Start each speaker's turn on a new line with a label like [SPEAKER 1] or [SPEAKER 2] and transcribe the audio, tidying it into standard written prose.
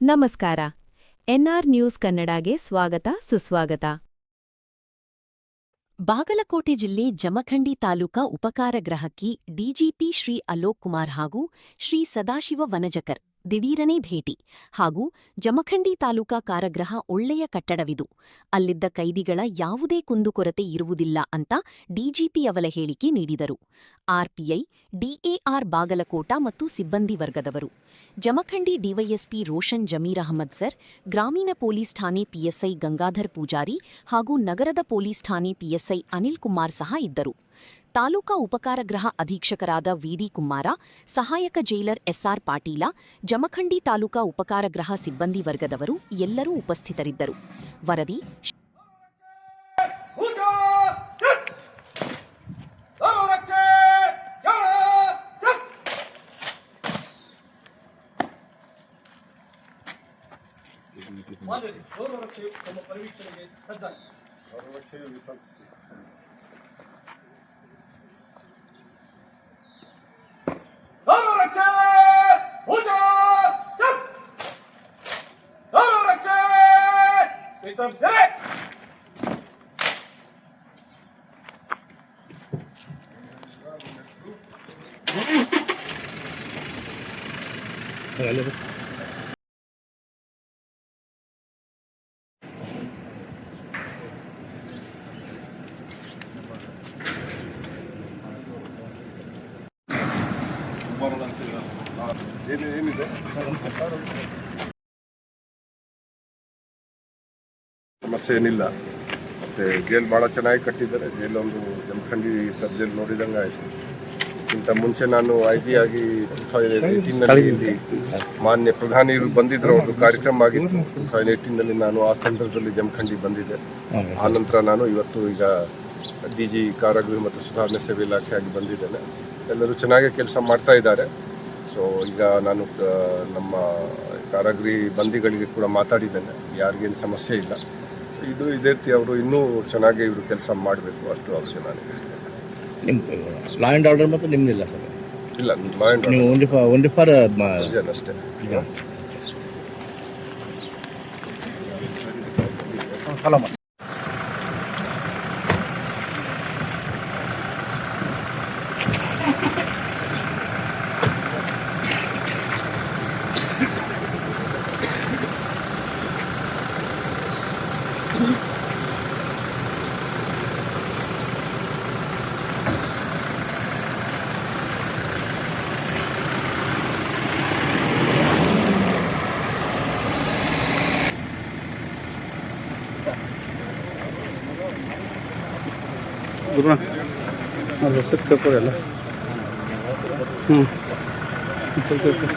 [SPEAKER 1] ನಮಸ್ಕಾರ. N R news ಕನ್ನಡಗೆ ಸ್ವಾಗತ ಸುಸ್ವಾಗತ. ಬಾಗಲಕೋಟೆ ಜಿಲ್ಲೆ ಜಮಖಂಡಿ ತಾಲೂಕಾ ಉಪಕಾರಗೃಹಕ್ಕೆ ಡಿಜಿಪಿ ಶ್ರೀ ಅಲೋಕ್ ಕುಮಾರ್ ಹಾಗೂ ಶ್ರೀ ಸದಾಶಿವ ವನಜಕರ್ ದಿಢೀರನೇ ಭೇಟಿ ಹಾಗೂ ಜಮಖಂಡಿ ತಾಲೂಕಾ ಕಾರಾಗೃಹ ಒಳ್ಳೆಯ ಕಟ್ಟಡವಿದು, ಅಲ್ಲಿದ್ದ ಕೈದಿಗಳ ಯಾವುದೇ ಕುಂದುಕೊರತೆ ಇರುವುದಿಲ್ಲ ಅಂತ ಡಿಜಿಪಿ ಅವಲ ಹೇಳಿಕೆ ನೀಡಿದರು. ಆರ್ಪಿಐ, ಡಿಎಆರ್ ಬಾಗಲಕೋಟ ಮತ್ತು ಸಿಬ್ಬಂದಿ ವರ್ಗದವರು, ಜಮಖಂಡಿ ಡಿವೈಎಸ್ಪಿ ರೋಷನ್ ಜಮೀರ್ ಅಹಮದ್ ಸರ್, ಗ್ರಾಮೀಣ ಪೊಲೀಸ್ ಠಾಣೆ ಪಿಎಸ್ಐ ಗಂಗಾಧರ್ ಪೂಜಾರಿ ಹಾಗೂ ನಗರದ ಪೊಲೀಸ್ ಠಾಣೆ ಪಿಎಸ್ಐ ಅನಿಲ್ ಕುಮಾರ್ ಸಹ ಇದ್ದರು. ತಾಲೂಕಾ ಉಪಕಾರಗೃಹ ಅಧೀಕ್ಷಕರಾದ ವಿಡಿ ಕುಮಾರ, ಸಹಾಯಕ ಜೈಲರ್ ಎಸ್ಆರ್ ಪಾಟೀಲ, ಜಮಖಂಡಿ ತಾಲೂಕಾ ಉಪಕಾರಗೃಹ ಸಿಬ್ಬಂದಿ ವರ್ಗದವರು ಎಲ್ಲರೂ ಉಪಸ್ಥಿತರಿದ್ದರು. ವರದಿ
[SPEAKER 2] ಏನಿದೆ ಸಮಸ್ಯೆ ಏನಿಲ್ಲ. ಮತ್ತು ಜೈಲ್ ಭಾಳ ಚೆನ್ನಾಗಿ ಕಟ್ಟಿದ್ದಾರೆ. ಜೈಲೊಂದು ಜಮಖಂಡಿ ಸಬ್ ಜೈಲ್ ನೋಡಿದಂಗೆ ಆಯಿತು. ಇಂಥ ಮುಂಚೆ ನಾನು ಐ ಜಿ ಆಗಿ 2018ನಲ್ಲಿ ಇಲ್ಲಿ ಮಾನ್ಯ ಪ್ರಧಾನಿಯರು ಬಂದಿದ್ದರು, ಒಂದು ಕಾರ್ಯಕ್ರಮ ಆಗಿತ್ತು 2018ನಲ್ಲಿ. ನಾನು ಆ ಸಂದರ್ಭದಲ್ಲಿ ಜಮಖಂಡಿ ಬಂದಿದ್ದೆ. ಆ ನಂತರ ನಾನು ಈಗ ಡಿ ಜಿ ಕಾರಾಗೃಹ ಮತ್ತು ಸುಧಾರಣೆ ಸೇವೆ ಇಲಾಖೆಯಾಗಿ ಬಂದಿದ್ದೇನೆ. ಎಲ್ಲರೂ ಚೆನ್ನಾಗಿ ಕೆಲಸ ಮಾಡ್ತಾ ಇದ್ದಾರೆ. ಸೊ ಈಗ ನಾನು ನಮ್ಮ ಕಾರಾಗೃಹ ಬಂದಿಗಳಿಗೆ ಕೂಡ ಮಾತಾಡಿದ್ದೇನೆ, ಯಾರಿಗೇನು ಸಮಸ್ಯೆ ಇಲ್ಲ. ಇದೇ ರೀತಿ ಅವರು ಇನ್ನೂ ಚೆನ್ನಾಗಿ ಇವರು ಕೆಲಸ ಮಾಡಬೇಕು, ಅಷ್ಟು ಅವರಿಗೆ ನಾನು
[SPEAKER 3] ನಿಮ್ಮ ಲಾ ಆ್ಯಂಡ್ ಆರ್ಡರ್ ಮತ್ತು ನಿಮ್ಮದಿಲ್ಲ ಸರ್?
[SPEAKER 2] ಇಲ್ಲ, ಲಾ ಆ್ಯಂಡ್
[SPEAKER 3] ನೀವು ಓನ್ಲಿ ಫಾರ್
[SPEAKER 2] ಅಷ್ಟೇ.
[SPEAKER 4] ಹೆಸರು ಕರ್ಕೊರಲ್ಲ ಹೆಸರು ಕರ್ಕೊ.